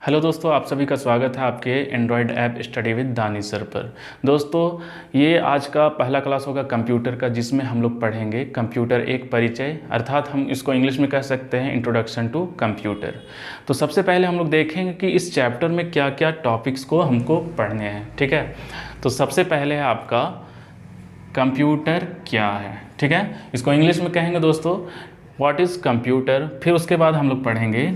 Hello दोस्तों, आप सभी का स्वागत है आपके Android app study with Danish sir पर। दोस्तों, ये आज का पहला क्लास होगा कंप्यूटर का, जिसमें हम लोग पढ़ेंगे कंप्यूटर एक परिचय, अर्थात हम इसको इंग्लिश में कह सकते हैं इंट्रोडक्शन टू कंप्यूटर। तो सबसे पहले हम लोग देखेंगे कि इस चैप्टर में क्या क्या टॉपिक्स को हमको पढ़ने हैं। ठीक है, तो सबसे पहले है आपका कंप्यूटर क्या है। ठीक है, इसको इंग्लिश में कहेंगे दोस्तों व्हाट इज़ कंप्यूटर। फिर उसके बाद हम लोग पढ़ेंगे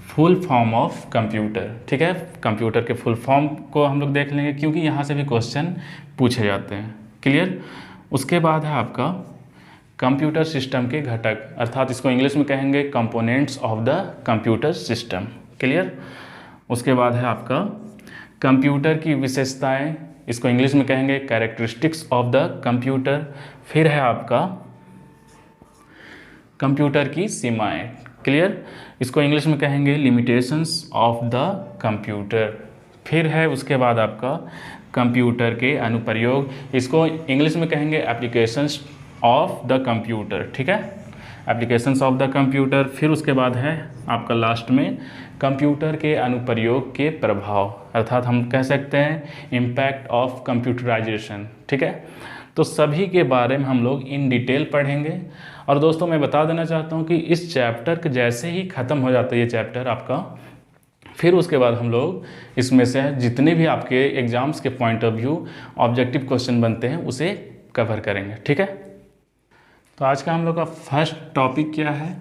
फुल फॉर्म ऑफ कंप्यूटर। ठीक है, कंप्यूटर के फुल फॉर्म को हम लोग देख लेंगे, क्योंकि यहाँ से भी क्वेश्चन पूछे जाते हैं। क्लियर। उसके बाद है आपका कंप्यूटर सिस्टम के घटक, अर्थात इसको इंग्लिश में कहेंगे components of the computer system. Clear. उसके बाद है आपका कंप्यूटर की विशेषताएं, इसको इंग्लिश में कहेंगे कैरेक्टरिस्टिक्स ऑफ द कंप्यूटर। फिर है आपका कंप्यूटर की सीमाएं। क्लियर, इसको इंग्लिश में कहेंगे लिमिटेशंस ऑफ द कंप्यूटर। फिर है उसके बाद आपका कंप्यूटर के अनुप्रयोग, इसको इंग्लिश में कहेंगे एप्लीकेशंस ऑफ द कंप्यूटर। ठीक है, एप्लीकेशंस ऑफ द कंप्यूटर। फिर उसके बाद है आपका लास्ट में कंप्यूटर के अनुप्रयोग के प्रभाव, अर्थात हम कह सकते हैं इम्पैक्ट ऑफ कंप्यूटराइजेशन। ठीक है, तो सभी के बारे में हम लोग इन डिटेल पढ़ेंगे। और दोस्तों, मैं बता देना चाहता हूँ कि इस चैप्टर के जैसे ही ख़त्म हो जाता है ये चैप्टर आपका, फिर उसके बाद हम लोग इसमें से जितने भी आपके एग्जाम्स के point of view objective question बनते हैं उसे कवर करेंगे। ठीक है, तो आज का हम लोग का फर्स्ट टॉपिक क्या है,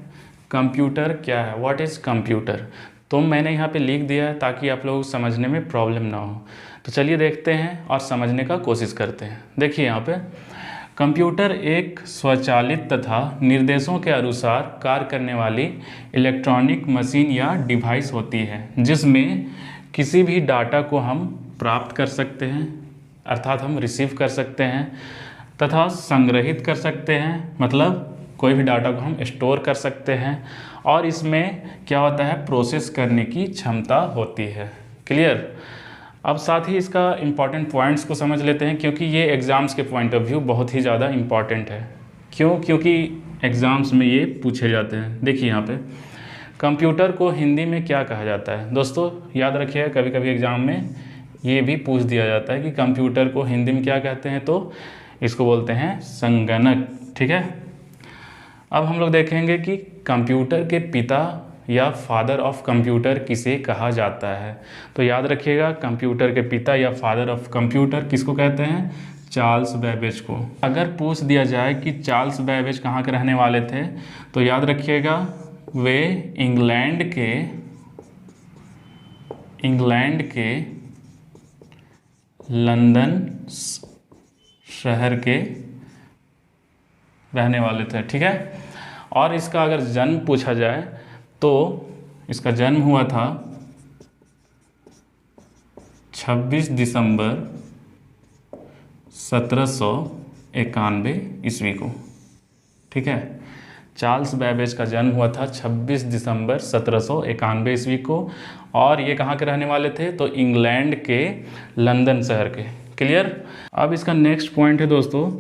कंप्यूटर क्या है, व्हाट इज़ कंप्यूटर। तो मैंने यहाँ पे लिख दिया है ताकि आप लोग समझने में प्रॉब्लम ना हो। तो चलिए देखते हैं और समझने का कोशिश करते हैं। देखिए यहाँ पे कंप्यूटर एक स्वचालित तथा निर्देशों के अनुसार कार्य करने वाली इलेक्ट्रॉनिक मशीन या डिवाइस होती है, जिसमें किसी भी डाटा को हम प्राप्त कर सकते हैं, अर्थात हम रिसीव कर सकते हैं, तथा संग्रहित कर सकते हैं, मतलब कोई भी डाटा को हम स्टोर कर सकते हैं, और इसमें क्या होता है प्रोसेस करने की क्षमता होती है। क्लियर। अब साथ ही इसका इम्पॉर्टेंट पॉइंट्स को समझ लेते हैं, क्योंकि ये एग्ज़ाम्स के पॉइंट ऑफ व्यू बहुत ही ज़्यादा इम्पॉर्टेंट है। क्योंकि एग्ज़ाम्स में ये पूछे जाते हैं। देखिए यहाँ पे कंप्यूटर को हिंदी में क्या कहा जाता है। दोस्तों याद रखिएगा, कभी कभी एग्ज़ाम में ये भी पूछ दिया जाता है कि कंप्यूटर को हिंदी में क्या कहते हैं, तो इसको बोलते हैं संगणक। ठीक है, अब हम लोग देखेंगे कि कंप्यूटर के पिता या फादर ऑफ कंप्यूटर किसे कहा जाता है। तो याद रखिएगा, कंप्यूटर के पिता या फादर ऑफ कंप्यूटर किसको कहते हैं, चार्ल्स बेबेज को। अगर पूछ दिया जाए कि चार्ल्स बेबेज कहाँ के रहने वाले थे, तो याद रखिएगा वे इंग्लैंड के लंदन शहर के रहने वाले थे। ठीक है, और इसका अगर जन्म पूछा जाए तो इसका जन्म हुआ था 26 दिसंबर 1791 ईस्वी को। ठीक है, चार्ल्स बेबेज का जन्म हुआ था 26 दिसंबर 1791 ईस्वी को, और ये कहाँ के रहने वाले थे, तो इंग्लैंड के लंदन शहर के। क्लियर। अब इसका नेक्स्ट पॉइंट है दोस्तों,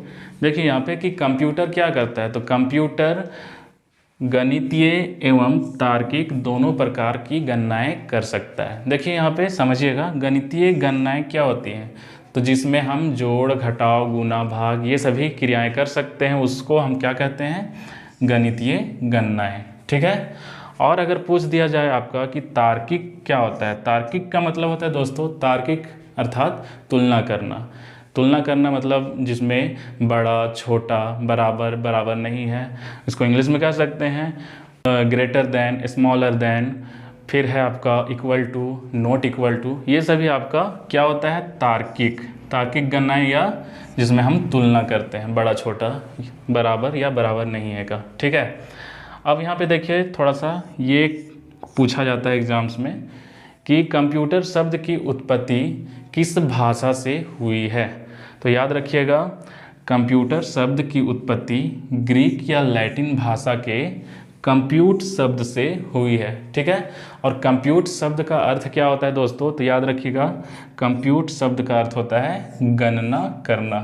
देखिए यहाँ पे कि कंप्यूटर क्या करता है। तो कंप्यूटर गणितीय एवं तार्किक दोनों प्रकार की गणनाएं कर सकता है। देखिए यहाँ पे समझिएगा, गणितीय गणनाएं क्या होती हैं, तो जिसमें हम जोड़ घटाव गुना भाग ये सभी क्रियाएं कर सकते हैं, उसको हम क्या कहते हैं, गणितीय गणनाएं। ठीक है, और अगर पूछ दिया जाए आपका कि तार्किक क्या होता है, तार्किक का मतलब होता है दोस्तों, तार्किक अर्थात तुलना करना। तुलना करना मतलब जिसमें बड़ा छोटा बराबर बराबर नहीं है, इसको इंग्लिश में कह सकते हैं ग्रेटर देन, स्मॉलर देन। फिर है आपका equal to, not equal to, ये सभी आपका क्या होता है, तार्किक गणनाएं, या जिसमें हम तुलना करते हैं बड़ा छोटा बराबर या बराबर नहीं है का। ठीक है, अब यहाँ पे देखिए थोड़ा सा ये पूछा जाता है एग्जाम्स में कि कंप्यूटर शब्द की उत्पत्ति किस भाषा से हुई है। तो याद रखिएगा, कंप्यूटर शब्द की उत्पत्ति ग्रीक या लैटिन भाषा के कंप्यूट शब्द से हुई है। ठीक है, और कंप्यूट शब्द का अर्थ क्या होता है दोस्तों, तो याद रखिएगा कंप्यूट शब्द का अर्थ होता है गणना करना।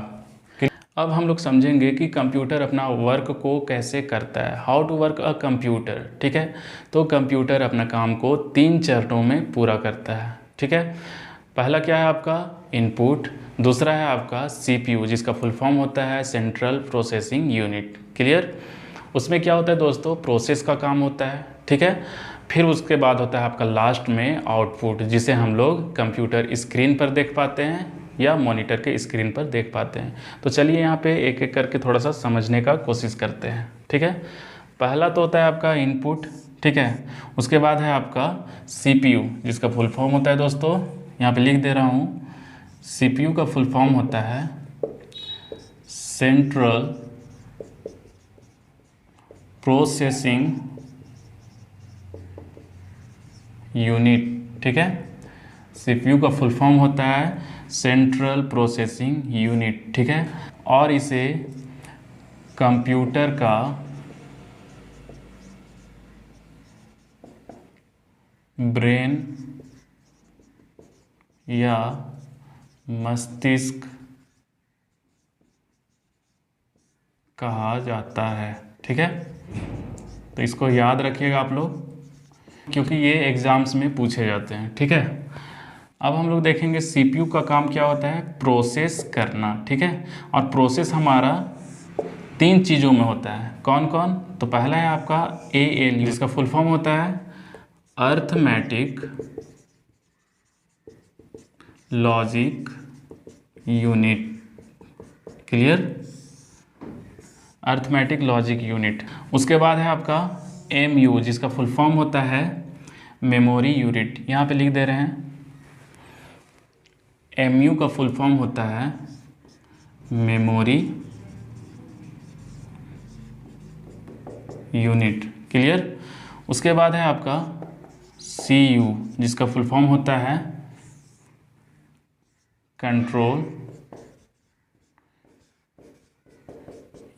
अब हम लोग समझेंगे कि कंप्यूटर अपना वर्क को कैसे करता है, how to work a computer. ठीक है, तो कंप्यूटर अपना काम को 3 चरणों में पूरा करता है। ठीक है, पहला क्या है आपका इनपुट, दूसरा है आपका सीपीयू जिसका फुल फॉर्म होता है सेंट्रल प्रोसेसिंग यूनिट। क्लियर, उसमें क्या होता है दोस्तों, प्रोसेस का काम होता है। ठीक है, फिर उसके बाद होता है आपका लास्ट में आउटपुट, जिसे हम लोग कंप्यूटर स्क्रीन पर देख पाते हैं या मॉनिटर के स्क्रीन पर देख पाते हैं। तो चलिए यहाँ पे एक एक करके थोड़ा सा समझने का कोशिश करते हैं। ठीक है, पहला तो होता है आपका इनपुट। ठीक है, उसके बाद है आपका सीपीयू जिसका फुल फॉर्म होता है दोस्तों, यहाँ पे लिख दे रहा हूँ, सीपीयू का फुल फॉर्म होता है सेंट्रल प्रोसेसिंग यूनिट। ठीक है, सीपीयू का फुल फॉर्म होता है सेंट्रल प्रोसेसिंग यूनिट। ठीक है, और इसे कंप्यूटर का ब्रेन या मस्तिष्क कहा जाता है। ठीक है, तो इसको याद रखिएगा आप लोग, क्योंकि ये एग्जाम्स में पूछे जाते हैं। ठीक है, अब हम लोग देखेंगे सीपीयू का काम क्या होता है, प्रोसेस करना। ठीक है, और प्रोसेस हमारा 3 चीज़ों में होता है, कौन कौन, तो पहला है आपका एएलयू जिसका फुल फॉर्म होता है arithmetic logic unit. Clear, arithmetic logic unit. उसके बाद है आपका एमयू जिसका फुल फॉर्म होता है मेमोरी यूनिट। यहाँ पे लिख दे रहे हैं, एमयू का फुल फॉर्म होता है मेमोरी यूनिट। क्लियर, उसके बाद है आपका सीयू जिसका फुल फॉर्म होता है कंट्रोल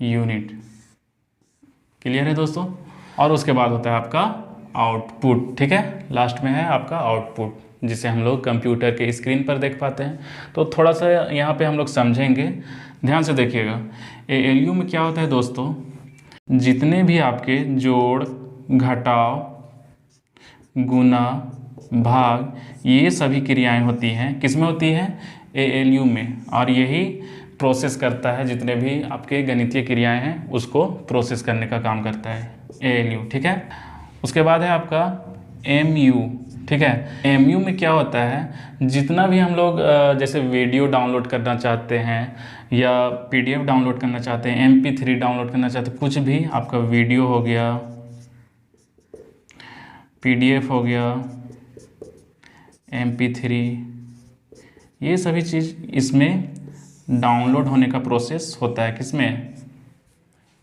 यूनिट। क्लियर है दोस्तों, और उसके बाद होता है आपका आउटपुट। ठीक है, लास्ट में है आपका आउटपुट जिसे हम लोग कंप्यूटर के स्क्रीन पर देख पाते हैं। तो थोड़ा सा यहाँ पे हम लोग समझेंगे, ध्यान से देखिएगा। एएलयू में क्या होता है दोस्तों, जितने भी आपके जोड़, घटाव, गुना, भाग, ये सभी क्रियाएं होती हैं, किस में होती हैं, एएलयू में। और यही प्रोसेस करता है, जितने भी आपके गणितीय क्रियाएं हैं उसको प्रोसेस करने का काम करता है एएलयू। ठीक है, उसके बाद है आपका एमयू। ठीक है, एमयू में क्या होता है, जितना भी हम लोग जैसे वीडियो डाउनलोड करना चाहते हैं या पीडीएफ डाउनलोड करना चाहते हैं, MP3 डाउनलोड करना चाहते हैं, कुछ भी आपका वीडियो हो गया, पीडीएफ हो गया, MP3, ये सभी चीज़ इसमें डाउनलोड होने का प्रोसेस होता है, किसमें,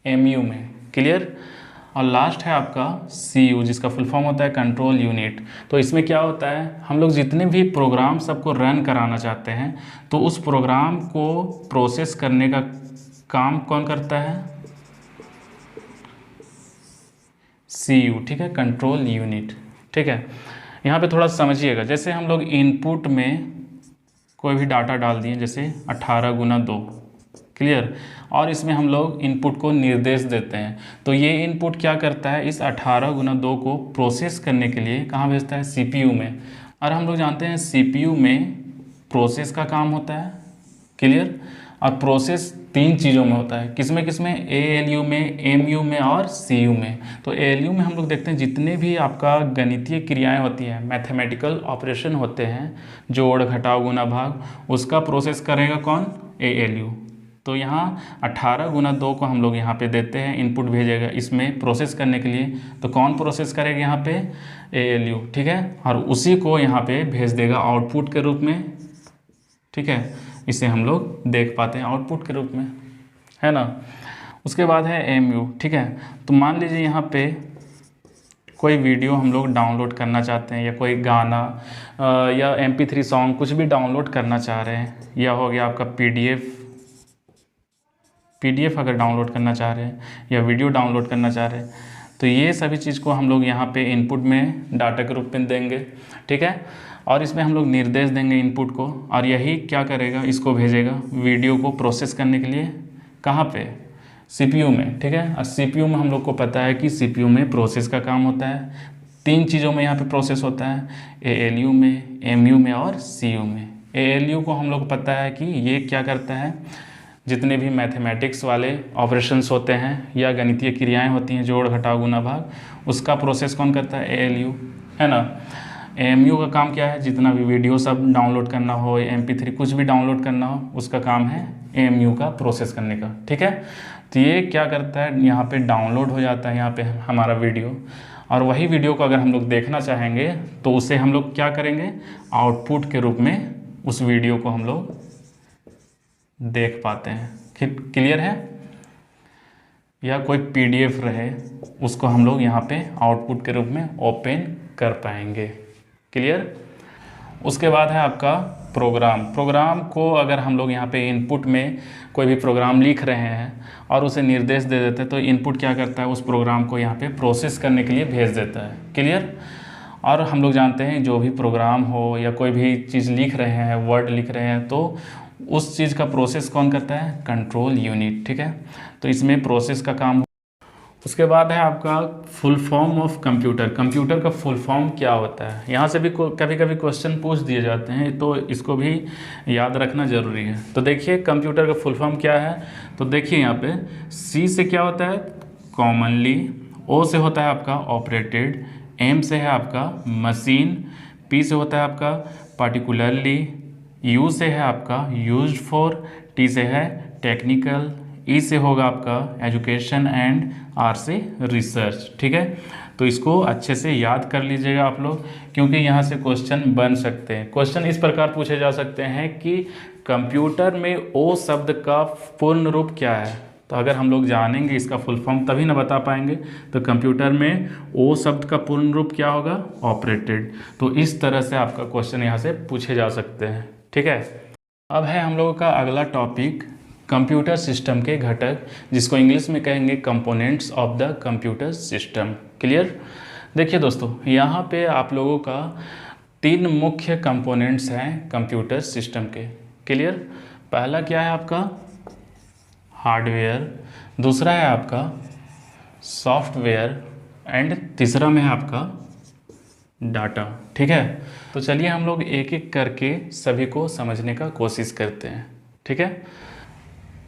एमयू में। क्लियर, और लास्ट है आपका सीयू जिसका फुल फॉर्म होता है कंट्रोल यूनिट। तो इसमें क्या होता है, हम लोग जितने भी प्रोग्राम सबको रन कराना चाहते हैं तो उस प्रोग्राम को प्रोसेस करने का काम कौन करता है, सीयू। ठीक है, कंट्रोल यूनिट। ठीक है, यहाँ पे थोड़ा समझिएगा, जैसे हम लोग इनपुट में कोई भी डाटा डाल दिए, जैसे 18 गुना 2। क्लियर, और इसमें हम लोग इनपुट को निर्देश देते हैं, तो ये इनपुट क्या करता है, इस 18 गुना 2 को प्रोसेस करने के लिए कहाँ भेजता है, सीपीयू में। और हम लोग जानते हैं सीपीयू में प्रोसेस का काम होता है। क्लियर, और प्रोसेस 3 चीज़ों में होता है, किसमें किसमें, एएलयू में, एमयू में और सीयू में। तो एएलयू में हम लोग देखते हैं जितने भी आपका गणितीय क्रियाएं होती हैं, मैथमेटिकल ऑपरेशन होते हैं, जोड़, घटाव, गुना, भाग, उसका प्रोसेस करेगा कौन, एएलयू। तो यहाँ 18 गुना 2 को हम लोग यहाँ पे देते हैं, इनपुट भेजेगा इसमें प्रोसेस करने के लिए, तो कौन प्रोसेस करेगा यहाँ पे, एएलयू। ठीक है, और उसी को यहाँ पे भेज देगा आउटपुट के रूप में। ठीक है, इसे हम लोग देख पाते हैं आउटपुट के रूप में, है ना। उसके बाद है एमयू। ठीक है, तो मान लीजिए यहाँ पे कोई वीडियो हम लोग डाउनलोड करना चाहते हैं, या कोई गाना या MP3 सॉन्ग कुछ भी डाउनलोड करना चाह रहे हैं, या हो गया आपका पीडीएफ अगर डाउनलोड करना चाह रहे हैं, या वीडियो डाउनलोड करना चाह रहे हैं, तो ये सभी चीज़ को हम लोग यहाँ पे इनपुट में डाटा के रूप में देंगे। ठीक है, और इसमें हम लोग निर्देश देंगे इनपुट को, और यही क्या करेगा, इसको भेजेगा वीडियो को प्रोसेस करने के लिए कहाँ पे, CPU में, ठीक है। और CPU में हम लोग को पता है कि CPU में प्रोसेस का काम होता है। 3 चीज़ों में यहाँ पे प्रोसेस होता है, ALU में, MU में और CU में। ALU को हम लोग को पता है कि ये क्या करता है, जितने भी मैथमेटिक्स वाले ऑपरेशंस होते हैं या गणितीय क्रियाएं होती हैं, जोड़ घटाव गुना भाग, उसका प्रोसेस कौन करता है, ALU, है ना। AMU का काम क्या है, जितना भी वीडियो सब डाउनलोड करना हो, MP3 कुछ भी डाउनलोड करना हो, उसका काम है AMU का प्रोसेस करने का, ठीक है। तो ये क्या करता है, यहाँ पे डाउनलोड हो जाता है यहाँ पे हमारा वीडियो, और वही वीडियो को अगर हम लोग देखना चाहेंगे तो उसे हम लोग क्या करेंगे, आउटपुट के रूप में उस वीडियो को हम लोग देख पाते हैं। क्लियर है। या कोई PDF रहे उसको हम लोग यहाँ पे आउटपुट के रूप में ओपन कर पाएंगे। क्लियर। उसके बाद है आपका प्रोग्राम। प्रोग्राम को अगर हम लोग यहाँ पे इनपुट में कोई भी प्रोग्राम लिख रहे हैं और उसे निर्देश दे देते हैं तो इनपुट क्या करता है, उस प्रोग्राम को यहाँ पे प्रोसेस करने के लिए भेज देता है। क्लियर। और हम लोग जानते हैं जो भी प्रोग्राम हो या कोई भी चीज़ लिख रहे हैं, वर्ड लिख रहे हैं, तो उस चीज़ का प्रोसेस कौन करता है, कंट्रोल यूनिट, ठीक है। तो इसमें प्रोसेस का काम। उसके बाद है आपका full form of computer. Computer का फुल फॉर्म क्या होता है, यहाँ से भी कभी कभी क्वेश्चन पूछ दिए जाते हैं, तो इसको भी याद रखना ज़रूरी है। तो देखिए कंप्यूटर का फुल फॉर्म क्या है, तो देखिए यहाँ पे C से क्या होता है, कॉमनली, O से होता है आपका ऑपरेटेड, M से है आपका मशीन, P से होता है आपका पार्टिकुलरली, U से है आपका यूज्ड फॉर, T से है टेक्निकल, E से होगा आपका एजुकेशन एंड R से रिसर्च, ठीक है। तो इसको अच्छे से याद कर लीजिएगा आप लोग, क्योंकि यहाँ से क्वेश्चन बन सकते हैं। क्वेश्चन इस प्रकार पूछे जा सकते हैं कि कंप्यूटर में O शब्द का पूर्ण रूप क्या है। तो अगर हम लोग जानेंगे इसका फुल फॉर्म तभी ना बता पाएंगे। तो कंप्यूटर में O शब्द का पूर्ण रूप क्या होगा, ऑपरेटेड। तो इस तरह से आपका क्वेश्चन यहाँ से पूछे जा सकते हैं, ठीक है। अब है हम लोगों का अगला टॉपिक कंप्यूटर सिस्टम के घटक, जिसको इंग्लिश में कहेंगे components of the computer system. Clear. देखिए दोस्तों, यहाँ पे आप लोगों का 3 मुख्य कंपोनेंट्स हैं कंप्यूटर सिस्टम के। क्लियर। पहला क्या है आपका हार्डवेयर, दूसरा है आपका सॉफ्टवेयर एंड तीसरा में है आपका डाटा, ठीक है। तो चलिए हम लोग एक एक करके सभी को समझने का कोशिश करते हैं, ठीक है।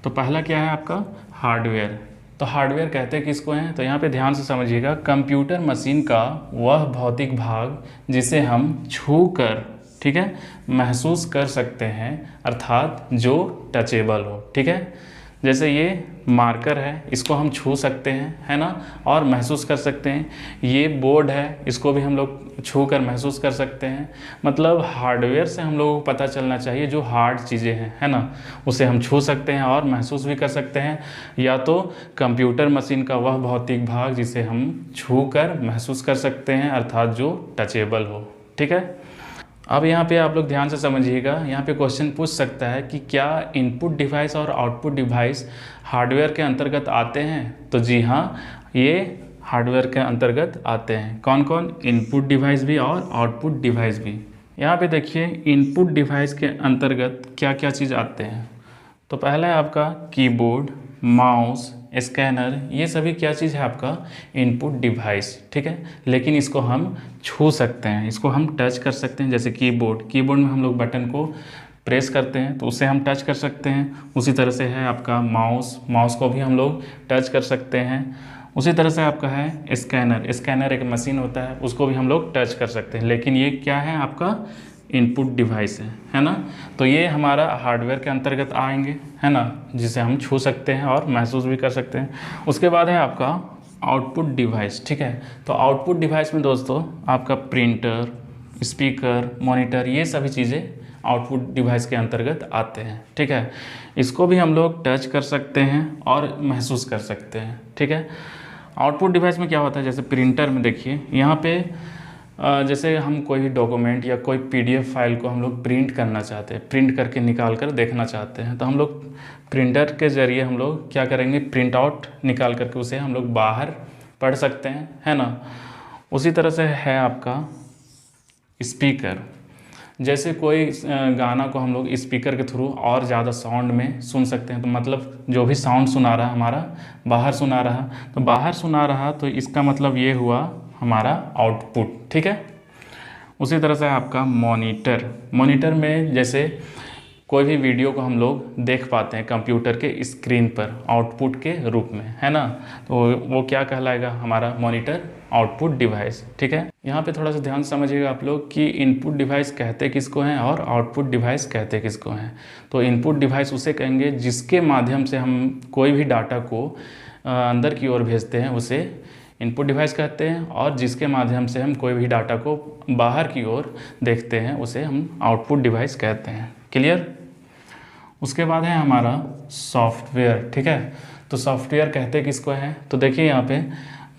तो पहला क्या है आपका हार्डवेयर। तो हार्डवेयर कहते हैं किसको हैं, तो यहाँ पे ध्यान से समझिएगा, कंप्यूटर मशीन का वह भौतिक भाग जिसे हम छू कर, ठीक है, महसूस कर सकते हैं, अर्थात जो टचेबल हो, ठीक है। जैसे ये मार्कर है, इसको हम छू सकते हैं, है ना, और महसूस कर सकते हैं। ये बोर्ड है, इसको भी हम लोग छू कर महसूस कर सकते हैं। मतलब हार्डवेयर से हम लोगों को पता चलना चाहिए जो हार्ड चीज़ें हैं, है ना, उसे हम छू सकते हैं और महसूस भी कर सकते हैं। या तो कंप्यूटर मशीन का वह भौतिक भाग जिसे हम छू कर महसूस कर सकते हैं, अर्थात जो टचेबल हो, ठीक है। अब यहाँ पे आप लोग ध्यान से समझिएगा, यहाँ पे क्वेश्चन पूछ सकता है कि क्या इनपुट डिवाइस और आउटपुट डिवाइस हार्डवेयर के अंतर्गत आते हैं। तो जी हाँ, ये हार्डवेयर के अंतर्गत आते हैं। कौन कौन, इनपुट डिवाइस भी और आउटपुट डिवाइस भी। यहाँ पे देखिए इनपुट डिवाइस के अंतर्गत क्या क्या चीज़ आते हैं। तो पहला है आपका कीबोर्ड, माउस, स्कैनर, ये सभी क्या चीज़ है आपका इनपुट डिवाइस, ठीक है। लेकिन इसको हम छू सकते हैं, इसको हम टच कर सकते हैं। जैसे कीबोर्ड में हम लोग बटन को प्रेस करते हैं तो उसे हम टच कर सकते हैं। उसी तरह से है आपका माउस को भी हम लोग टच कर सकते हैं। उसी तरह से आपका है स्कैनर एक मशीन होता है, उसको भी हम लोग टच कर सकते हैं। लेकिन ये क्या है आपका इनपुट डिवाइस है ना। तो ये हमारा हार्डवेयर के अंतर्गत आएंगे, है ना, जिसे हम छू सकते हैं और महसूस भी कर सकते हैं। उसके बाद है आपका आउटपुट डिवाइस, ठीक है। तो आउटपुट डिवाइस में दोस्तों आपका प्रिंटर, स्पीकर, मॉनिटर, ये सभी चीज़ें आउटपुट डिवाइस के अंतर्गत आते हैं, ठीक है। इसको भी हम लोग टच कर सकते हैं और महसूस कर सकते हैं, ठीक है। आउटपुट डिवाइस में क्या होता है, जैसे प्रिंटर में देखिए यहाँ पे जैसे हम कोई भी डॉक्यूमेंट या कोई PDF फाइल को हम लोग प्रिंट करना चाहते हैं, प्रिंट करके निकाल कर देखना चाहते हैं, तो हम लोग प्रिंटर के ज़रिए हम लोग क्या करेंगे, प्रिंट आउट निकाल करके उसे हम लोग बाहर पढ़ सकते हैं, है ना। उसी तरह से है आपका स्पीकर। जैसे कोई गाना को हम लोग स्पीकर के थ्रू और ज़्यादा साउंड में सुन सकते हैं, तो मतलब जो भी साउंड सुना रहा हमारा बाहर सुना रहा, तो बाहर सुना रहा तो इसका मतलब ये हुआ हमारा आउटपुट, ठीक है। उसी तरह से आपका मॉनिटर, मॉनिटर में जैसे कोई भी वीडियो को हम लोग देख पाते हैं कंप्यूटर के स्क्रीन पर आउटपुट के रूप में, है ना, तो वो क्या कहलाएगा, हमारा मॉनिटर आउटपुट डिवाइस, ठीक है। यहाँ पे थोड़ा सा ध्यान समझिएगा आप लोग कि इनपुट डिवाइस कहते किसको हैं और आउटपुट डिवाइस कहते किसको हैं। तो इनपुट डिवाइस उसे कहेंगे जिसके माध्यम से हम कोई भी डाटा को अंदर की ओर भेजते हैं, उसे इनपुट डिवाइस कहते हैं, और जिसके माध्यम से हम कोई भी डाटा को बाहर की ओर देखते हैं उसे हम आउटपुट डिवाइस कहते हैं। क्लियर। उसके बाद है हमारा सॉफ्टवेयर, ठीक है। तो सॉफ्टवेयर कहते किसको है, तो देखिए यहाँ पे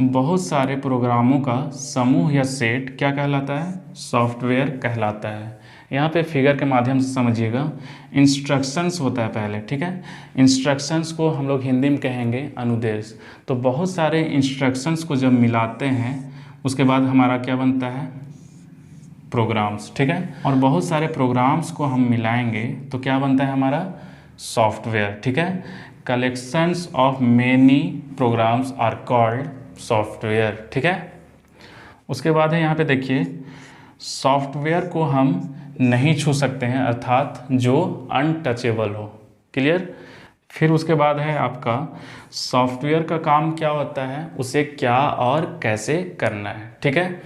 बहुत सारे प्रोग्रामों का समूह या सेट क्या कहलाता है, सॉफ्टवेयर कहलाता है। यहाँ पे फिगर के माध्यम से समझिएगा, इंस्ट्रक्शंस होता है पहले, ठीक है। इंस्ट्रक्शंस को हम लोग हिंदी में कहेंगे अनुदेश। तो बहुत सारे इंस्ट्रक्शंस को जब मिलाते हैं उसके बाद हमारा क्या बनता है, प्रोग्राम्स, ठीक है। और बहुत सारे प्रोग्राम्स को हम मिलाएंगे तो क्या बनता है हमारा सॉफ्टवेयर, ठीक है। Collections of many programs are called software, ठीक है। उसके बाद है यहाँ पे देखिए, सॉफ्टवेयर को हम नहीं छू सकते हैं, अर्थात जो अनटचेबल हो। क्लियर। फिर उसके बाद है आपका सॉफ्टवेयर का काम क्या होता है, उसे क्या और कैसे करना है, ठीक है।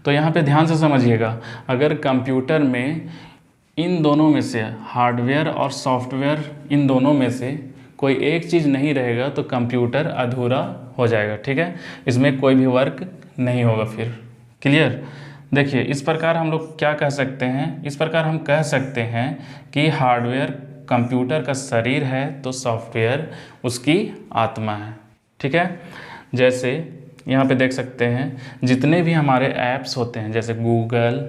तो यहाँ पे ध्यान से समझिएगा, अगर कंप्यूटर में इन दोनों में से हार्डवेयर और सॉफ्टवेयर, इन दोनों में से कोई एक चीज़ नहीं रहेगा तो कंप्यूटर अधूरा हो जाएगा, ठीक है। इसमें कोई भी वर्क नहीं होगा फिर। क्लियर। देखिए इस प्रकार हम लोग क्या कह सकते हैं, इस प्रकार हम कह सकते हैं कि हार्डवेयर कंप्यूटर का शरीर है तो सॉफ्टवेयर उसकी आत्मा है, ठीक है। जैसे यहाँ पे देख सकते हैं जितने भी हमारे ऐप्स होते हैं जैसे Google,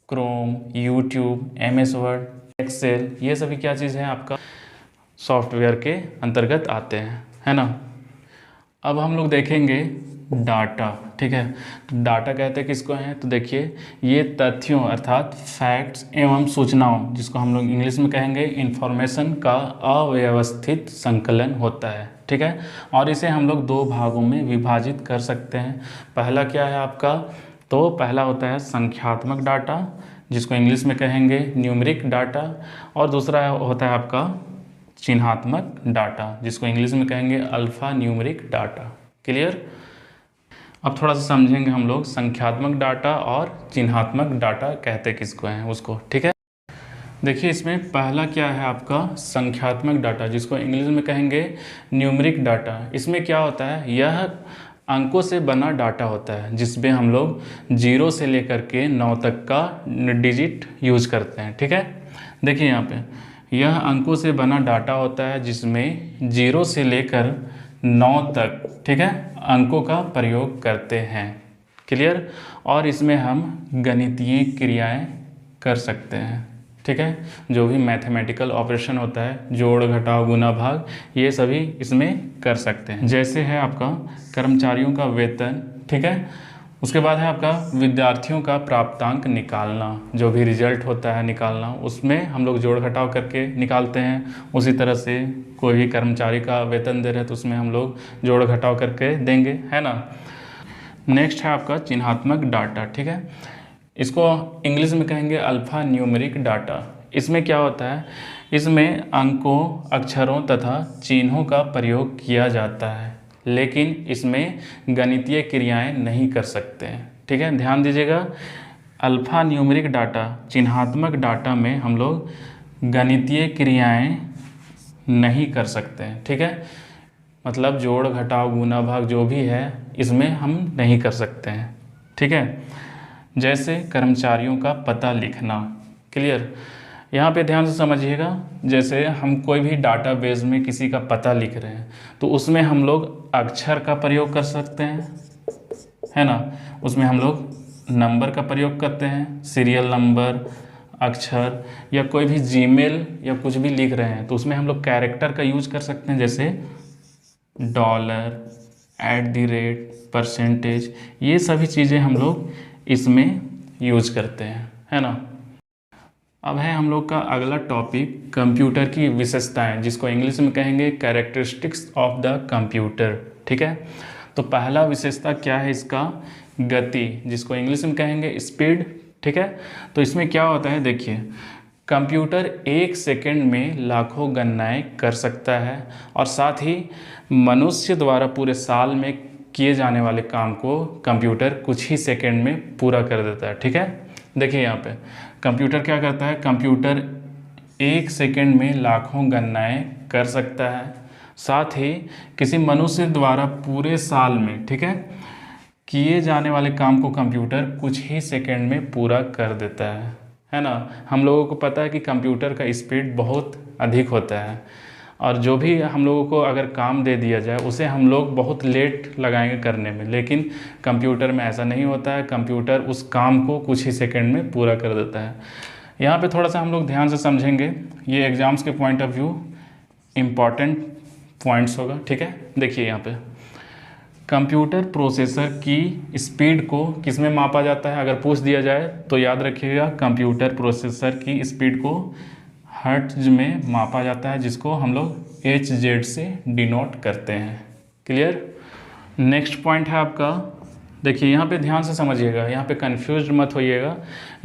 Chrome, YouTube, MS Word, Excel, ये सभी क्या चीज़ है, आपका सॉफ्टवेयर के अंतर्गत आते हैं, है ना। अब हम लोग देखेंगे डाटा, ठीक है। तो डाटा कहते हैं किसको हैं, तो देखिए ये तथ्यों अर्थात फैक्ट्स एवं सूचनाओं, जिसको हम लोग इंग्लिश में कहेंगे इंफॉर्मेशन का अव्यवस्थित संकलन होता है, ठीक है। और इसे हम लोग दो भागों में विभाजित कर सकते हैं। पहला क्या है आपका, तो पहला होता है संख्यात्मक डाटा, जिसको इंग्लिश में कहेंगे न्यूमेरिक डाटा, और दूसरा होता है आपका चिन्हात्मक डाटा, जिसको इंग्लिश में कहेंगे अल्फा न्यूमेरिक डाटा। क्लियर। अब थोड़ा सा समझेंगे हम लोग संख्यात्मक डाटा और चिन्हात्मक डाटा कहते किसको हैं उसको, ठीक है। देखिए इसमें पहला क्या है आपका संख्यात्मक डाटा, जिसको इंग्लिश में कहेंगे न्यूमेरिक डाटा। इसमें क्या होता है, यह अंकों से बना डाटा होता है जिसमें हम लोग 0 से लेकर के 9 तक का डिजिट यूज करते हैं, ठीक है। देखिए यहाँ पे यह अंकों से बना डाटा होता है जिसमें 0 से लेकर 9 तक, ठीक है, अंकों का प्रयोग करते हैं। क्लियर। और इसमें हम गणितीय क्रियाएं कर सकते हैं, ठीक है। जो भी मैथमेटिकल ऑपरेशन होता है, जोड़ घटाव गुना भाग, ये सभी इसमें कर सकते हैं। जैसे है आपका कर्मचारियों का वेतन, ठीक है। उसके बाद है आपका विद्यार्थियों का प्राप्तांक निकालना, जो भी रिजल्ट होता है निकालना, उसमें हम लोग जोड़ घटाव करके निकालते हैं। उसी तरह से कोई भी कर्मचारी का वेतन दे रहे हैं तो उसमें हम लोग जोड़ घटाव करके देंगे, है ना। नेक्स्ट है आपका चिन्हात्मक डाटा, ठीक है। इसको इंग्लिश में कहेंगे अल्फा न्यूमेरिक डाटा। इसमें क्या होता है, इसमें अंकों, अक्षरों तथा चिन्हों का प्रयोग किया जाता है, लेकिन इसमें गणितीय क्रियाएं नहीं कर सकते हैं, ठीक है। ध्यान दीजिएगा, अल्फा न्यूमेरिक डाटा, चिन्हात्मक डाटा में हम लोग गणितीय क्रियाएं नहीं कर सकते हैं, ठीक है। मतलब जोड़ घटाव गुना भाग जो भी है इसमें हम नहीं कर सकते हैं, ठीक है। जैसे कर्मचारियों का पता लिखना। क्लियर। यहाँ पे ध्यान से समझिएगा, जैसे हम कोई भी डाटाबेस में किसी का पता लिख रहे हैं तो उसमें हम लोग अक्षर का प्रयोग कर सकते हैं, है ना। उसमें हम लोग नंबर का प्रयोग करते हैं, सीरियल नंबर, अक्षर, या कोई भी जीमेल या कुछ भी लिख रहे हैं तो उसमें हम लोग कैरेक्टर का यूज कर सकते हैं, जैसे $, %, ये सभी चीज़ें हम लोग इसमें यूज करते हैं, है ना। अब है हम लोग का अगला टॉपिक कंप्यूटर की विशेषताएं, जिसको इंग्लिश में कहेंगे कैरेक्टरिस्टिक्स ऑफ द कंप्यूटर। ठीक है, तो पहला विशेषता क्या है इसका, गति, जिसको इंग्लिश में कहेंगे स्पीड। ठीक है, तो इसमें क्या होता है, देखिए कंप्यूटर 1 सेकंड में लाखों गणनाएं कर सकता है और साथ ही मनुष्य द्वारा पूरे साल में किए जाने वाले काम को कंप्यूटर कुछ ही सेकंड में पूरा कर देता है। ठीक है, देखिए यहाँ पे कंप्यूटर क्या करता है, कंप्यूटर 1 सेकंड में लाखों गणनाएं कर सकता है, साथ ही किसी मनुष्य द्वारा पूरे साल में, ठीक है, किए जाने वाले काम को कंप्यूटर कुछ ही सेकंड में पूरा कर देता है ना। हम लोगों को पता है कि कंप्यूटर का स्पीड बहुत अधिक होता है और जो भी हम लोगों को अगर काम दे दिया जाए उसे हम लोग बहुत लेट लगाएंगे करने में, लेकिन कंप्यूटर में ऐसा नहीं होता है। कंप्यूटर उस काम को कुछ ही सेकंड में पूरा कर देता है। यहाँ पे थोड़ा सा हम लोग ध्यान से समझेंगे, ये एग्ज़ाम्स के point of view important points होगा। ठीक है, देखिए यहाँ पे कंप्यूटर प्रोसेसर की स्पीड को किस में मापा जाता है, अगर पूछ दिया जाए तो याद रखिएगा कंप्यूटर प्रोसेसर की स्पीड को हर्ट्ज में मापा जाता है, जिसको हम लोग HZ से डिनोट करते हैं। क्लियर। नेक्स्ट पॉइंट है आपका, देखिए यहाँ पे ध्यान से समझिएगा, यहाँ पे कंफ्यूज मत होइएगा।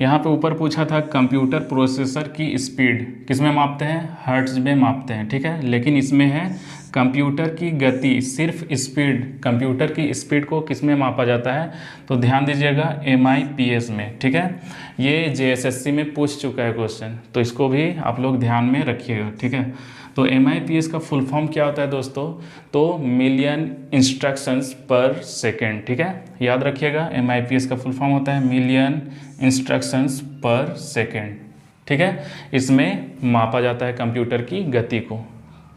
यहाँ पे ऊपर पूछा था कंप्यूटर प्रोसेसर की स्पीड किस में मापते हैं, हर्ट्ज में मापते हैं। ठीक है, लेकिन इसमें है कंप्यूटर की गति, सिर्फ स्पीड, कंप्यूटर की स्पीड को किस में मापा जाता है, तो ध्यान दीजिएगा MIPS में। ठीक है, ये JSSC में पूछ चुका है क्वेश्चन, तो इसको भी आप लोग ध्यान में रखिएगा। ठीक है, तो MIPS का फुल फॉर्म क्या होता है दोस्तों, तो मिलियन इंस्ट्रक्शंस पर सेकेंड। ठीक है, याद रखिएगा MIPS का फुल फॉर्म होता है मिलियन इंस्ट्रक्शंस पर सेकेंड। ठीक है, इसमें मापा जाता है कंप्यूटर की गति को।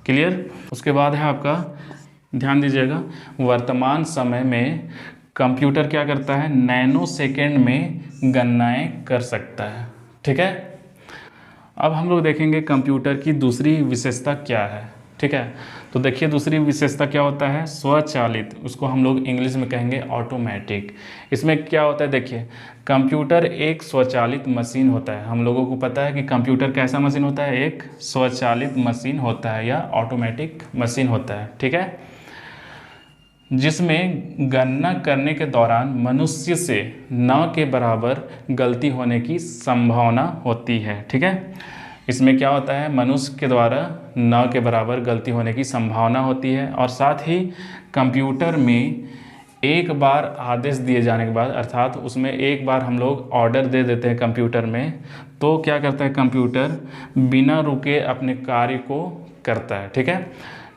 क्लियर। उसके बाद है आपका, ध्यान दीजिएगा, वर्तमान समय में कंप्यूटर क्या करता है, नैनो सेकेंड में गणनाएं कर सकता है। ठीक है, अब हम लोग देखेंगे कंप्यूटर की दूसरी विशेषता क्या है। ठीक है, तो देखिए दूसरी विशेषता क्या होता है, स्वचालित, उसको हम लोग इंग्लिश में कहेंगे ऑटोमेटिक। इसमें क्या होता है, देखिए कंप्यूटर एक स्वचालित मशीन होता है। हम लोगों को पता है कि कंप्यूटर कैसा मशीन होता है, एक स्वचालित मशीन होता है या ऑटोमेटिक मशीन होता है। ठीक है, जिसमें गणना करने के दौरान मनुष्य से न के बराबर गलती होने की संभावना होती है। ठीक है, इसमें क्या होता है, मनुष्य के द्वारा न के बराबर गलती होने की संभावना होती है और साथ ही कंप्यूटर में एक बार आदेश दिए जाने के बाद, अर्थात उसमें एक बार हम लोग ऑर्डर दे देते हैं कंप्यूटर में, तो क्या करता है कंप्यूटर बिना रुके अपने कार्य को करता है। ठीक है,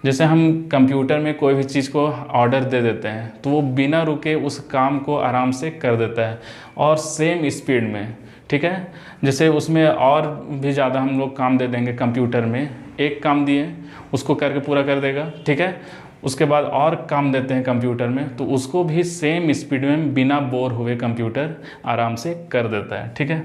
जैसे हम कंप्यूटर में कोई भी चीज़ को ऑर्डर दे देते हैं तो वो बिना रुके उस काम को आराम से कर देता है और सेम स्पीड में। ठीक है, जैसे उसमें और भी ज़्यादा हम लोग काम दे देंगे कंप्यूटर में, एक काम दिए उसको करके पूरा कर देगा। ठीक है, उसके बाद और काम देते हैं कंप्यूटर में तो उसको भी सेम स्पीड में बिना बोर हुए कंप्यूटर आराम से कर देता है। ठीक है,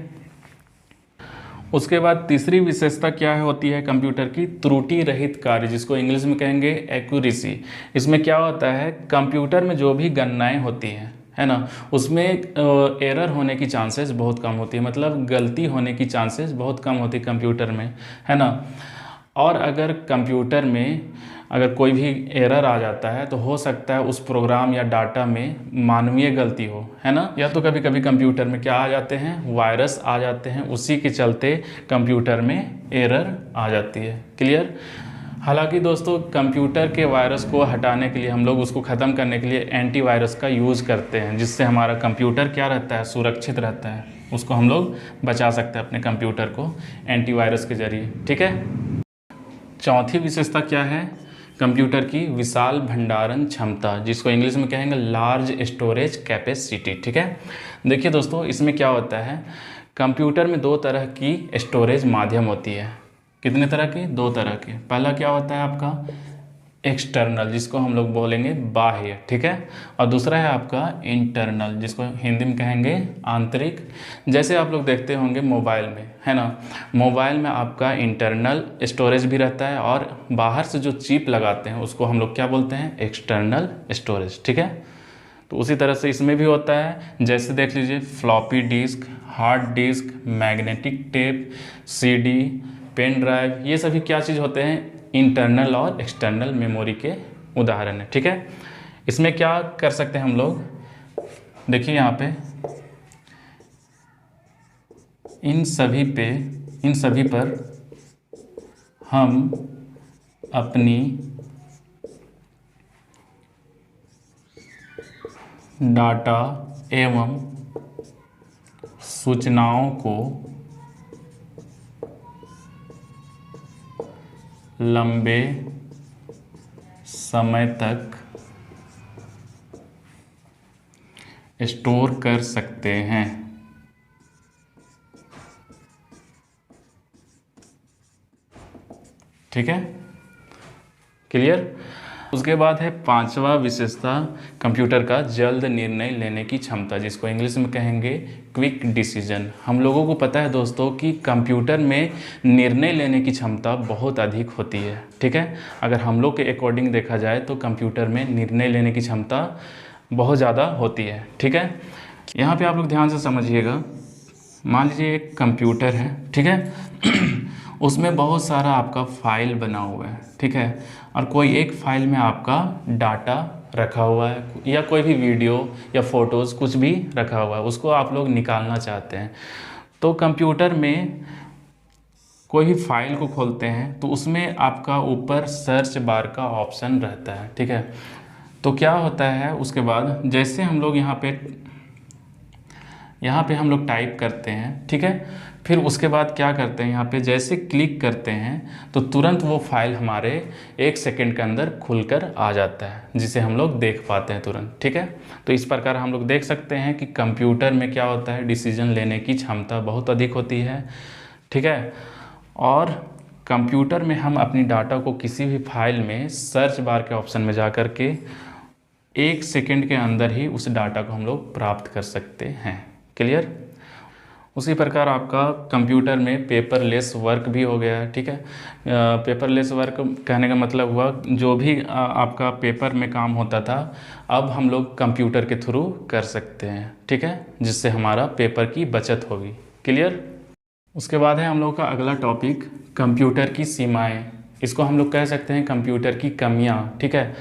उसके बाद तीसरी विशेषता क्या होती है कंप्यूटर की, त्रुटि रहित कार्य, जिसको इंग्लिश में कहेंगे एक्यूरेसी। इसमें क्या होता है, कंप्यूटर में जो भी गणनाएं होती हैं, है ना, उसमें एरर होने की चांसेस बहुत कम होती है, मतलब गलती होने की चांसेस बहुत कम होती है कंप्यूटर में, है ना। और अगर कंप्यूटर में अगर कोई भी एरर आ जाता है तो हो सकता है उस प्रोग्राम या डाटा में मानवीय गलती हो, है ना, या तो कभी कभी कंप्यूटर में क्या आ जाते हैं, वायरस आ जाते हैं, उसी के चलते कंप्यूटर में एरर आ जाती है। क्लियर। हालांकि दोस्तों कंप्यूटर के वायरस को हटाने के लिए, हम लोग उसको ख़त्म करने के लिए एंटीवायरस का यूज़ करते हैं, जिससे हमारा कंप्यूटर क्या रहता है, सुरक्षित रहता है, उसको हम लोग बचा सकते हैं अपने कंप्यूटर को एंटीवायरस के जरिए। ठीक है, चौथी विशेषता क्या है, कंप्यूटर की विशाल भंडारण क्षमता, जिसको इंग्लिश में कहेंगे लार्ज स्टोरेज कैपेसिटी। ठीक है, देखिए दोस्तों इसमें क्या होता है, कंप्यूटर में 2 तरह की स्टोरेज माध्यम होती है। कितने तरह की, 2 तरह के। पहला क्या होता है आपका एक्सटर्नल, जिसको हम लोग बोलेंगे बाह्य। ठीक है, और दूसरा है आपका इंटरनल, जिसको हिंदी में कहेंगे आंतरिक। जैसे आप लोग देखते होंगे मोबाइल में, है ना, मोबाइल में आपका इंटरनल स्टोरेज भी रहता है और बाहर से जो चिप लगाते हैं उसको हम लोग क्या बोलते हैं, एक्सटर्नल स्टोरेज। ठीक है, तो उसी तरह से इसमें भी होता है, जैसे देख लीजिए floppy disk, hard disk, magnetic tape, CD, pen drive, ये सभी क्या चीज़ होते हैं, इंटरनल और एक्सटर्नल मेमोरी के उदाहरण है। ठीक है, इसमें क्या कर सकते हैं हम लोग, देखिए यहाँ पे इन सभी पर हम अपनी डाटा एवं सूचनाओं को लंबे समय तक स्टोर कर सकते हैं। ठीक है, क्लियर। उसके बाद है पांचवा विशेषता कंप्यूटर का जल्द निर्णय लेने की क्षमता, जिसको इंग्लिश में कहेंगे क्विक डिसीजन। हम लोगों को पता है दोस्तों कि कंप्यूटर में निर्णय लेने की क्षमता बहुत अधिक होती है। ठीक है, अगर हम लोग के अकॉर्डिंग देखा जाए तो कंप्यूटर में निर्णय लेने की क्षमता बहुत ज़्यादा होती है। ठीक है, यहाँ पे आप लोग ध्यान से समझिएगा, मान लीजिए एक कंप्यूटर है, ठीक है उसमें बहुत सारा आपका फाइल बना हुआ है। ठीक है, और कोई एक फाइल में आपका डाटा रखा हुआ है या कोई भी वीडियो या फोटोज़ कुछ भी रखा हुआ है, उसको आप लोग निकालना चाहते हैं। तो कंप्यूटर में कोई भी फाइल को खोलते हैं तो उसमें आपका ऊपर सर्च बार का ऑप्शन रहता है। ठीक है, तो क्या होता है उसके बाद, जैसे हम लोग यहाँ पे हम लोग टाइप करते हैं, ठीक है, फिर उसके बाद क्या करते हैं, यहाँ पे जैसे क्लिक करते हैं तो तुरंत वो फाइल हमारे 1 सेकंड के अंदर खुलकर आ जाता है, जिसे हम लोग देख पाते हैं तुरंत। ठीक है, तो इस प्रकार हम लोग देख सकते हैं कि कंप्यूटर में क्या होता है, डिसीजन लेने की क्षमता बहुत अधिक होती है। ठीक है, और कंप्यूटर में हम अपनी डाटा को किसी भी फाइल में सर्च बार के ऑप्शन में जा कर के 1 सेकंड के अंदर ही उस डाटा को हम लोग प्राप्त कर सकते हैं। क्लियर। उसी प्रकार आपका कंप्यूटर में पेपरलेस वर्क भी हो गया है। ठीक है, पेपरलेस वर्क कहने का मतलब हुआ जो भी आपका पेपर में काम होता था, अब हम लोग कंप्यूटर के थ्रू कर सकते हैं। ठीक है, जिससे हमारा पेपर की बचत होगी। क्लियर। उसके बाद है हम लोग का अगला टॉपिक कंप्यूटर की सीमाएं। इसको हम लोग कह सकते हैं कंप्यूटर की कमियां। ठीक है,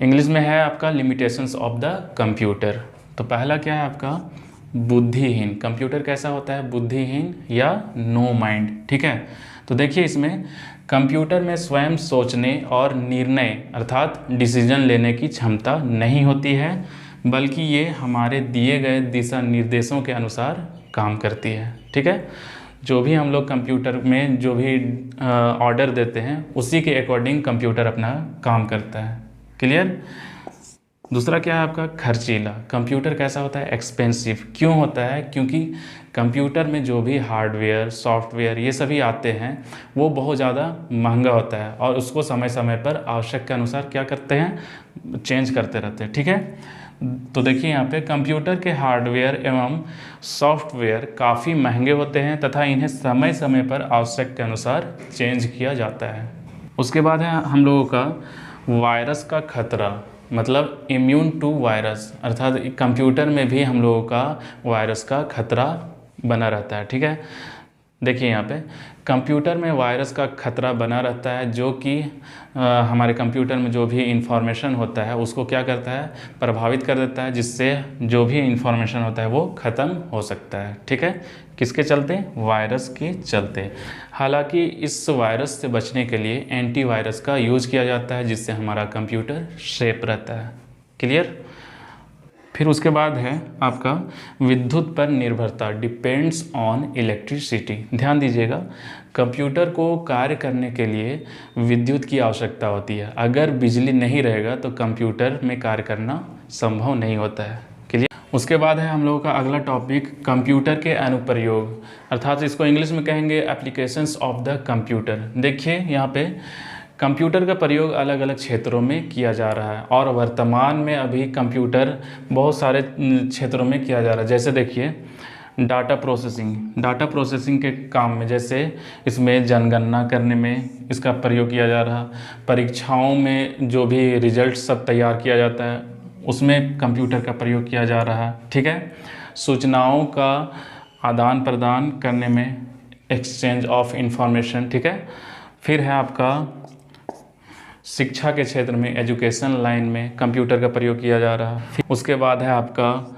इंग्लिश में है आपका लिमिटेशंस ऑफ द कंप्यूटर। तो पहला क्या है आपका बुद्धिहीन। कंप्यूटर कैसा होता है, बुद्धिहीन या नो माइंड। ठीक है, तो देखिए इसमें कंप्यूटर में स्वयं सोचने और निर्णय अर्थात डिसीजन लेने की क्षमता नहीं होती है, बल्कि ये हमारे दिए गए दिशा निर्देशों के अनुसार काम करती है। ठीक है, जो भी हम लोग कंप्यूटर में जो भी ऑर्डर देते हैं उसी के अकॉर्डिंग कंप्यूटर अपना काम करता है। क्लियर। दूसरा क्या है आपका खर्चीला। कंप्यूटर कैसा होता है, एक्सपेंसिव। क्यों होता है, क्योंकि कंप्यूटर में जो भी हार्डवेयर सॉफ्टवेयर ये सभी आते हैं वो बहुत ज़्यादा महंगा होता है और उसको समय समय पर आवश्यक के अनुसार क्या करते हैं, चेंज करते रहते हैं। ठीक है, तो देखिए यहाँ पे कंप्यूटर के हार्डवेयर एवं सॉफ्टवेयर काफ़ी महंगे होते हैं तथा इन्हें समय समय पर आवश्यक के अनुसार चेंज किया जाता है। उसके बाद है हम लोगों का वायरस का खतरा, मतलब इम्यून टू वायरस, अर्थात कंप्यूटर में भी हम लोगों का वायरस का खतरा बना रहता है। ठीक है, देखिए यहाँ पे कंप्यूटर में वायरस का खतरा बना रहता है, जो कि हमारे कंप्यूटर में जो भी इंफॉर्मेशन होता है उसको क्या करता है, प्रभावित कर देता है, जिससे जो भी इंफॉर्मेशन होता है वो ख़त्म हो सकता है। ठीक है, किसके चलते, वायरस के चलते। हालांकि इस वायरस से बचने के लिए एंटीवायरस का यूज किया जाता है, जिससे हमारा कंप्यूटर सेफ रहता है। क्लियर। फिर उसके बाद है आपका विद्युत पर निर्भरता, डिपेंड्स ऑन इलेक्ट्रिसिटी। ध्यान दीजिएगा, कंप्यूटर को कार्य करने के लिए विद्युत की आवश्यकता होती है। अगर बिजली नहीं रहेगा तो कंप्यूटर में कार्य करना संभव नहीं होता है। क्लियर। उसके बाद है हम लोगों का अगला टॉपिक कंप्यूटर के अनुप्रयोग, अर्थात इसको इंग्लिश में कहेंगे एप्लीकेशंस ऑफ द कंप्यूटर। देखिए यहाँ पे कंप्यूटर का प्रयोग अलग अलग क्षेत्रों में किया जा रहा है और वर्तमान में अभी कंप्यूटर बहुत सारे क्षेत्रों में किया जा रहा है। जैसे देखिए डाटा प्रोसेसिंग के काम में, जैसे इसमें जनगणना करने में इसका प्रयोग किया जा रहा है। परीक्षाओं में जो भी रिजल्ट सब तैयार किया जाता है उसमें कंप्यूटर का प्रयोग किया जा रहा है, ठीक है। सूचनाओं का आदान प्रदान करने में एक्सचेंज ऑफ इंफॉर्मेशन, ठीक है। फिर है आपका शिक्षा के क्षेत्र में, एजुकेशन लाइन में कंप्यूटर का प्रयोग किया जा रहा है। उसके बाद है आपका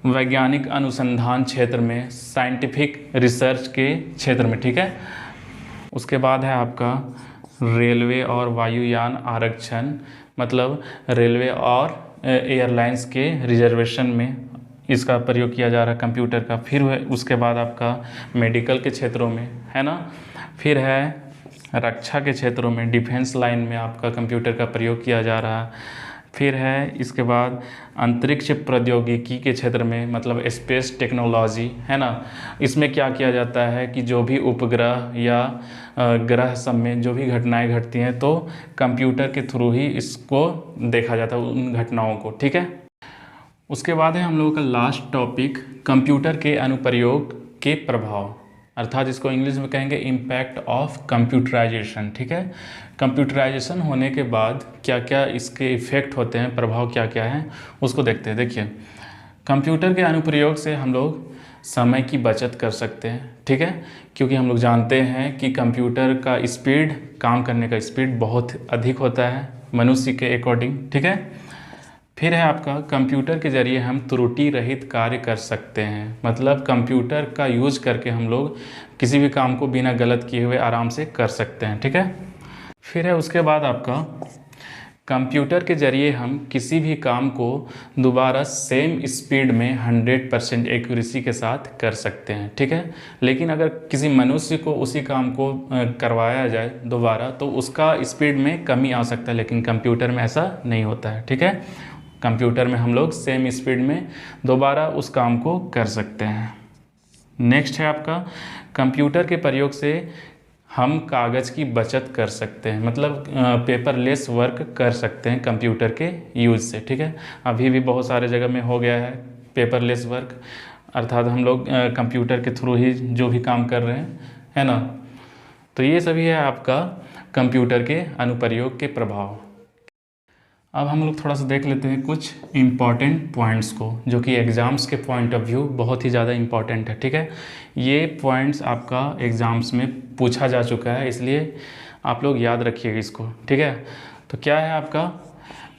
वैज्ञानिक अनुसंधान क्षेत्र में, साइंटिफिक रिसर्च के क्षेत्र में, ठीक है। उसके बाद है आपका रेलवे और वायुयान आरक्षण, मतलब रेलवे और एयरलाइंस के रिजर्वेशन में इसका प्रयोग किया जा रहा है कंप्यूटर का। फिर उसके बाद आपका मेडिकल के क्षेत्रों में, है ना। फिर है रक्षा के क्षेत्रों में, डिफेंस लाइन में आपका कंप्यूटर का प्रयोग किया जा रहा है। फिर है इसके बाद अंतरिक्ष प्रौद्योगिकी के क्षेत्र में, मतलब स्पेस टेक्नोलॉजी, है ना। इसमें क्या किया जाता है कि जो भी उपग्रह या ग्रह सब में जो भी घटनाएं घटती हैं तो कंप्यूटर के थ्रू ही इसको देखा जाता है, उन घटनाओं को, ठीक है। उसके बाद है हम लोगों का लास्ट टॉपिक, कंप्यूटर के अनुप्रयोग के प्रभाव, अर्थात इसको इंग्लिश में कहेंगे इम्पैक्ट ऑफ कंप्यूटराइजेशन, ठीक है। कंप्यूटराइजेशन होने के बाद क्या क्या इसके इफ़ेक्ट होते हैं, प्रभाव क्या क्या हैं, उसको देखते हैं। देखिए, कंप्यूटर के अनुप्रयोग से हम लोग समय की बचत कर सकते हैं, ठीक है, क्योंकि हम लोग जानते हैं कि कंप्यूटर का स्पीड, काम करने का स्पीड बहुत अधिक होता है मनुष्य के अकॉर्डिंग, ठीक है। फिर है आपका कंप्यूटर के ज़रिए हम त्रुटि रहित कार्य कर सकते हैं, मतलब कंप्यूटर का यूज करके हम लोग किसी भी काम को बिना गलत किए हुए आराम से कर सकते हैं, ठीक है। फिर है उसके बाद आपका कंप्यूटर के ज़रिए हम किसी भी काम को दोबारा सेम स्पीड में 100% एक्यूरेसी के साथ कर सकते हैं, ठीक है। लेकिन अगर किसी मनुष्य को उसी काम को करवाया जाए दोबारा तो उसका स्पीड में कमी आ सकता है, लेकिन कंप्यूटर में ऐसा नहीं होता है, ठीक है। कंप्यूटर में हम लोग सेम स्पीड में दोबारा उस काम को कर सकते हैं। नेक्स्ट है आपका कंप्यूटर के प्रयोग से हम कागज़ की बचत कर सकते हैं, मतलब पेपरलेस वर्क कर सकते हैं कंप्यूटर के यूज़ से, ठीक है। अभी भी बहुत सारे जगह में हो गया है पेपरलेस वर्क, अर्थात हम लोग कंप्यूटर के थ्रू ही जो भी काम कर रहे हैं, है ना। तो ये सभी है आपका कंप्यूटर के अनुप्रयोग के प्रभाव। अब हम लोग थोड़ा सा देख लेते हैं कुछ इम्पॉर्टेंट पॉइंट्स को, जो कि एग्ज़ाम्स के पॉइंट ऑफ व्यू बहुत ही ज़्यादा इम्पॉर्टेंट है, ठीक है। ये पॉइंट्स आपका एग्ज़ाम्स में पूछा जा चुका है, इसलिए आप लोग याद रखिएगा इसको, ठीक है। तो क्या है आपका,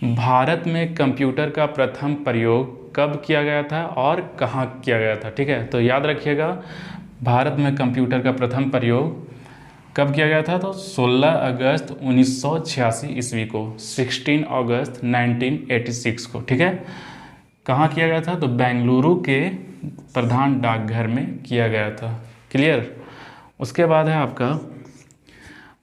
भारत में कंप्यूटर का प्रथम प्रयोग कब किया गया था और कहाँ किया गया था, ठीक है। तो याद रखिएगा, भारत में कंप्यूटर का प्रथम प्रयोग कब किया गया था, तो 16 अगस्त 1986 ईस्वी को, 16 अगस्त 1986 को, ठीक है। कहाँ किया गया था, तो बेंगलुरु के प्रधान डाकघर में किया गया था, क्लियर। उसके बाद है आपका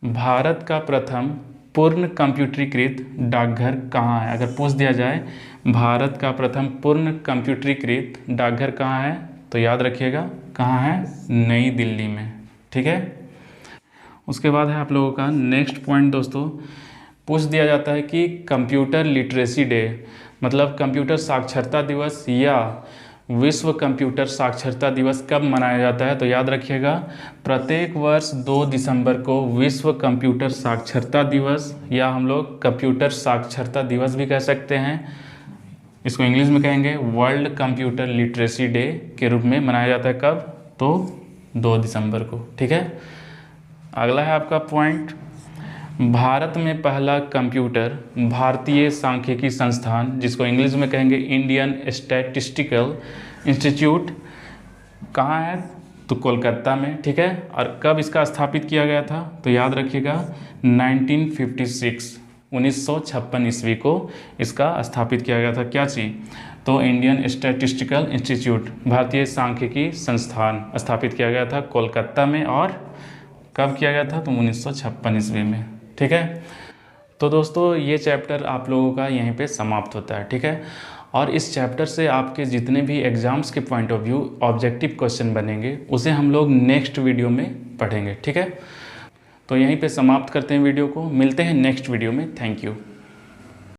भारत का प्रथम पूर्ण कंप्यूटरीकृत डाकघर कहाँ है। अगर पूछ दिया जाए भारत का प्रथम पूर्ण कंप्यूटरीकृत डाकघर कहाँ है, तो याद रखिएगा कहाँ है, नई दिल्ली में, ठीक है। उसके बाद है आप लोगों का नेक्स्ट पॉइंट दोस्तों, पूछ दिया जाता है कि कंप्यूटर लिटरेसी डे, मतलब कंप्यूटर साक्षरता दिवस या विश्व कंप्यूटर साक्षरता दिवस कब मनाया जाता है। तो याद रखिएगा, प्रत्येक वर्ष 2 दिसंबर को विश्व कंप्यूटर साक्षरता दिवस, या हम लोग कंप्यूटर साक्षरता दिवस भी कह सकते हैं, इसको इंग्लिश में कहेंगे वर्ल्ड कंप्यूटर लिटरेसी डे के रूप में मनाया जाता है। कब, तो 2 दिसंबर को, ठीक है। अगला है आपका पॉइंट, भारत में पहला कंप्यूटर भारतीय सांख्यिकी संस्थान, जिसको इंग्लिश में कहेंगे इंडियन स्टैटिस्टिकल इंस्टीट्यूट, कहाँ है, तो कोलकाता में, ठीक है। और कब इसका स्थापित किया गया था, तो याद रखिएगा 1956 ईस्वी को इसका स्थापित किया गया था। क्या चीज़, तो इंडियन स्टैटिस्टिकल इंस्टीट्यूट, भारतीय सांख्यिकी संस्थान स्थापित किया गया था कोलकाता में, और कब किया गया था, तो 1956 ईस्वी में, ठीक है। तो दोस्तों ये चैप्टर आप लोगों का यहीं पे समाप्त होता है, ठीक है। और इस चैप्टर से आपके जितने भी एग्ज़ाम्स के point of view objective question बनेंगे उसे हम लोग नेक्स्ट वीडियो में पढ़ेंगे, ठीक है। तो यहीं पे समाप्त करते हैं वीडियो को, मिलते हैं नेक्स्ट वीडियो में। Thank you.